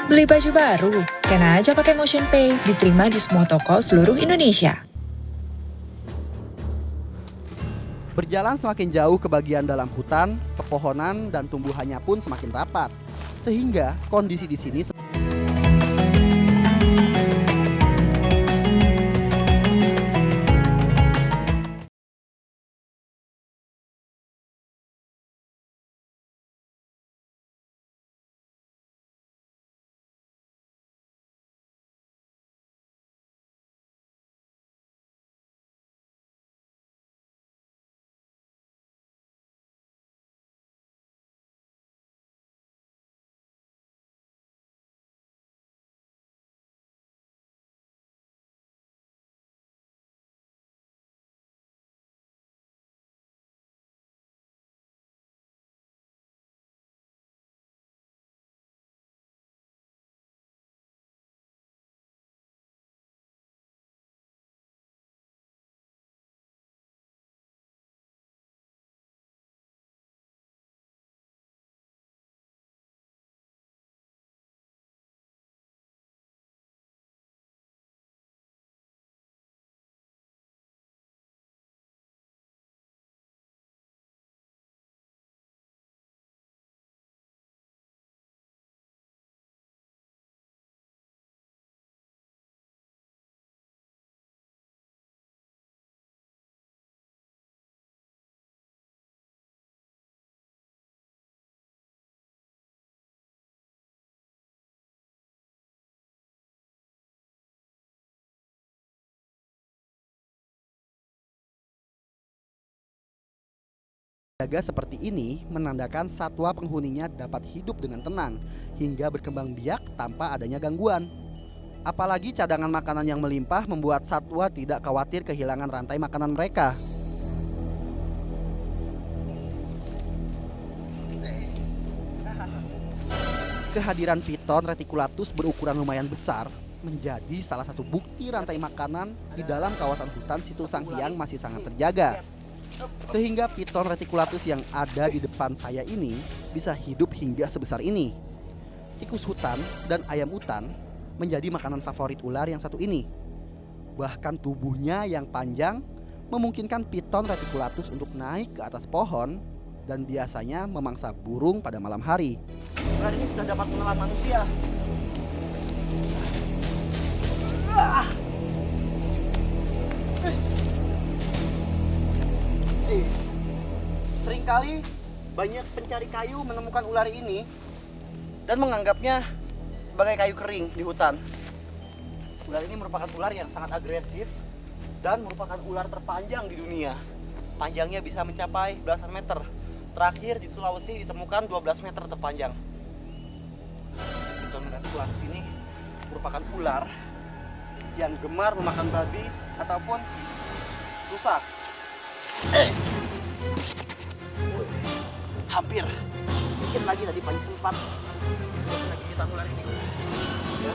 Beli baju baru? Scan aja pakai MotionPay, diterima di semua toko seluruh Indonesia. Berjalan semakin jauh ke bagian dalam hutan, pepohonan dan tumbuhannya pun semakin rapat. Sehingga kondisi di sini jaga seperti ini menandakan satwa penghuninya dapat hidup dengan tenang hingga berkembang biak tanpa adanya gangguan. Apalagi cadangan makanan yang melimpah membuat satwa tidak khawatir kehilangan rantai makanan mereka. Kehadiran piton reticulatus berukuran lumayan besar menjadi salah satu bukti rantai makanan di dalam kawasan hutan Situ Sanghyang masih sangat terjaga. Sehingga piton reticulatus yang ada di depan saya ini bisa hidup hingga sebesar ini. Tikus hutan dan ayam hutan menjadi makanan favorit ular yang satu ini. Bahkan tubuhnya yang panjang memungkinkan piton reticulatus untuk naik ke atas pohon dan biasanya memangsa burung pada malam hari. Ular ini sudah dapat menelan manusia. Seringkali banyak pencari kayu menemukan ular ini dan menganggapnya sebagai kayu kering di hutan. Ular ini merupakan ular yang sangat agresif dan merupakan ular terpanjang di dunia. Panjangnya bisa mencapai belasan meter. Terakhir di Sulawesi ditemukan 12 meter terpanjang. Piton reticulatus ini merupakan ular yang gemar memakan babi ataupun rusa. Hampir sedikit lagi tadi Panji sempat lagi kita ular ini ya.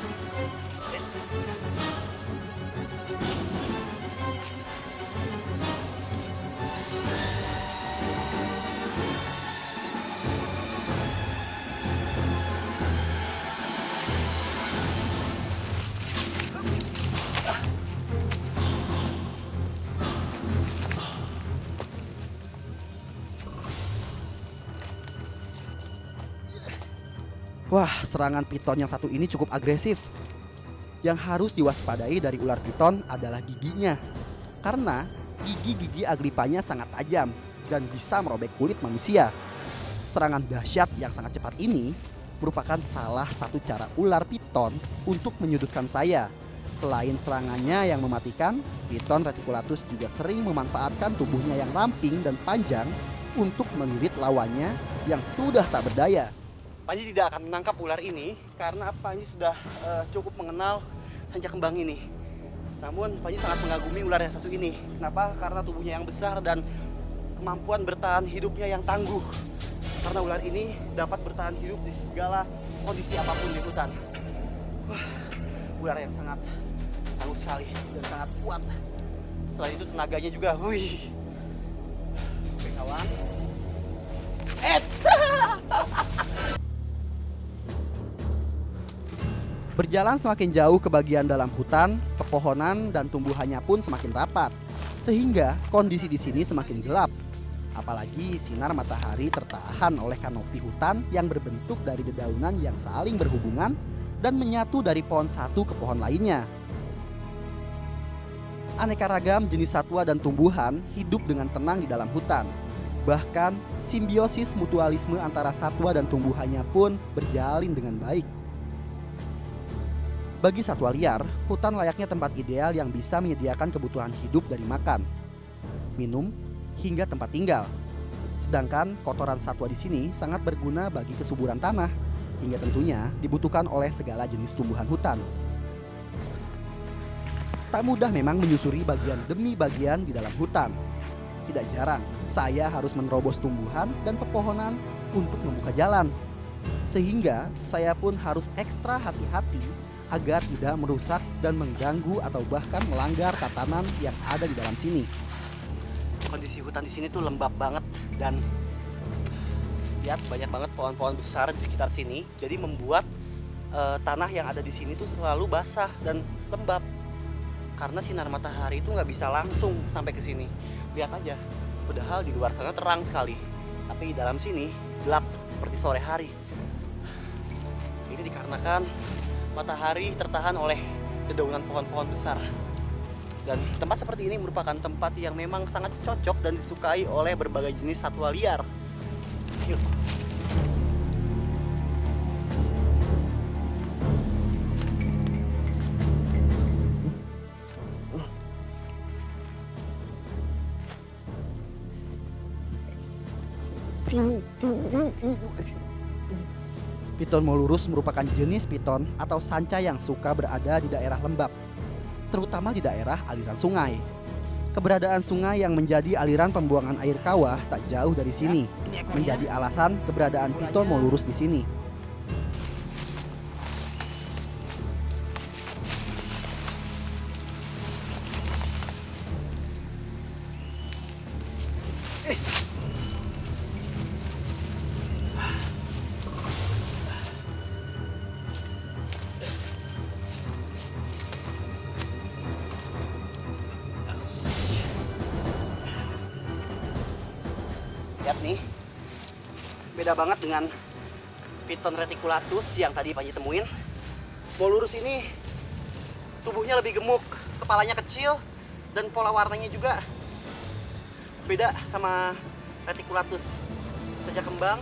Wah, serangan piton yang satu ini cukup agresif. Yang harus diwaspadai dari ular piton adalah giginya. Karena gigi-gigi aglipanya sangat tajam dan bisa merobek kulit manusia. Serangan dahsyat yang sangat cepat ini merupakan salah satu cara ular piton untuk menyudutkan saya. Selain serangannya yang mematikan, piton reticulatus juga sering memanfaatkan tubuhnya yang ramping dan panjang untuk melilit lawannya yang sudah tak berdaya. Panji tidak akan menangkap ular ini karena Panji sudah cukup mengenal sancak kembang ini. Namun Panji sangat mengagumi ular yang satu ini. Kenapa? Karena tubuhnya yang besar dan kemampuan bertahan hidupnya yang tangguh. Karena ular ini dapat bertahan hidup di segala kondisi apapun di hutan. Wah, ular yang sangat tangguh sekali dan sangat kuat. Selain itu tenaganya juga, wih. Oke kawan. Berjalan semakin jauh ke bagian dalam hutan, pepohonan dan tumbuhannya pun semakin rapat, sehingga kondisi di sini semakin gelap. Apalagi sinar matahari tertahan oleh kanopi hutan yang berbentuk dari dedaunan yang saling berhubungan dan menyatu dari pohon satu ke pohon lainnya. Aneka ragam jenis satwa dan tumbuhan hidup dengan tenang di dalam hutan. Bahkan simbiosis mutualisme antara satwa dan tumbuhannya pun berjalin dengan baik. Bagi satwa liar, hutan layaknya tempat ideal yang bisa menyediakan kebutuhan hidup dari makan, minum, hingga tempat tinggal. Sedangkan kotoran satwa di sini sangat berguna bagi kesuburan tanah, hingga tentunya dibutuhkan oleh segala jenis tumbuhan hutan. Tak mudah memang menyusuri bagian demi bagian di dalam hutan. Tidak jarang, saya harus menerobos tumbuhan dan pepohonan untuk membuka jalan. Sehingga saya pun harus ekstra hati-hati agar tidak merusak dan mengganggu atau bahkan melanggar tatanan yang ada di dalam sini. Kondisi hutan di sini tuh lembab banget dan lihat banyak banget pohon-pohon besar di sekitar sini. Jadi membuat tanah yang ada di sini tuh selalu basah dan lembab. Karena sinar matahari itu nggak bisa langsung sampai ke sini. Lihat aja, padahal di luar sana terang sekali, tapi di dalam sini gelap seperti sore hari. Ini dikarenakan matahari tertahan oleh dedaunan pohon-pohon besar. Dan tempat seperti ini merupakan tempat yang memang sangat cocok dan disukai oleh berbagai jenis satwa liar. Yuk. Piton molurus merupakan jenis piton atau sanca yang suka berada di daerah lembab, terutama di daerah aliran sungai. Keberadaan sungai yang menjadi aliran pembuangan air kawah tak jauh dari sini, menjadi alasan keberadaan piton molurus di sini. Lihat nih, beda banget dengan piton reticulatus yang tadi Panji temuin. Molurus ini tubuhnya lebih gemuk, kepalanya kecil, dan pola warnanya juga beda sama reticulatus. Sejak kembang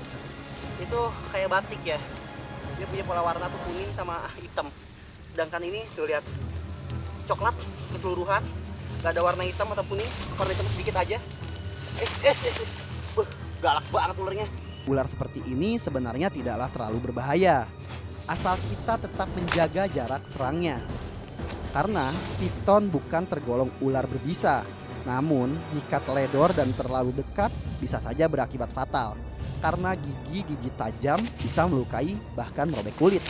itu kayak batik ya, dia punya pola warna tuh kuning sama hitam. Sedangkan ini tuh lihat, coklat keseluruhan, gak ada warna hitam atau kuning, warna hitam sedikit aja. Galak banget ularnya. Ular seperti ini sebenarnya tidaklah terlalu berbahaya, asal kita tetap menjaga jarak serangnya. Karena piton bukan tergolong ular berbisa, namun jika teledor dan terlalu dekat bisa saja berakibat fatal. Karena gigi-gigi tajam bisa melukai bahkan merobek kulit.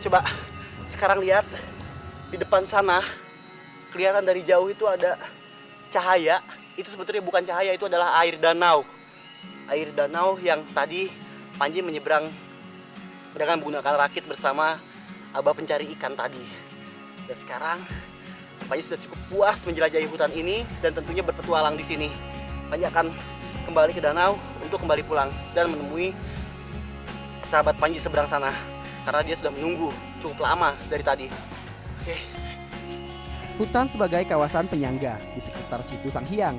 Coba sekarang lihat di depan sana, kelihatan dari jauh itu ada cahaya. Itu sebetulnya bukan cahaya, itu adalah air danau. Air danau yang tadi Panji menyeberang dengan menggunakan rakit bersama Abah pencari ikan tadi. Dan sekarang Panji sudah cukup puas menjelajahi hutan ini dan tentunya berpetualang di sini. Panji akan kembali ke danau untuk kembali pulang dan menemui sahabat Panji seberang sana. Karena dia sudah menunggu cukup lama dari tadi. Oke. Hutan sebagai kawasan penyangga di sekitar situ Sang Hyang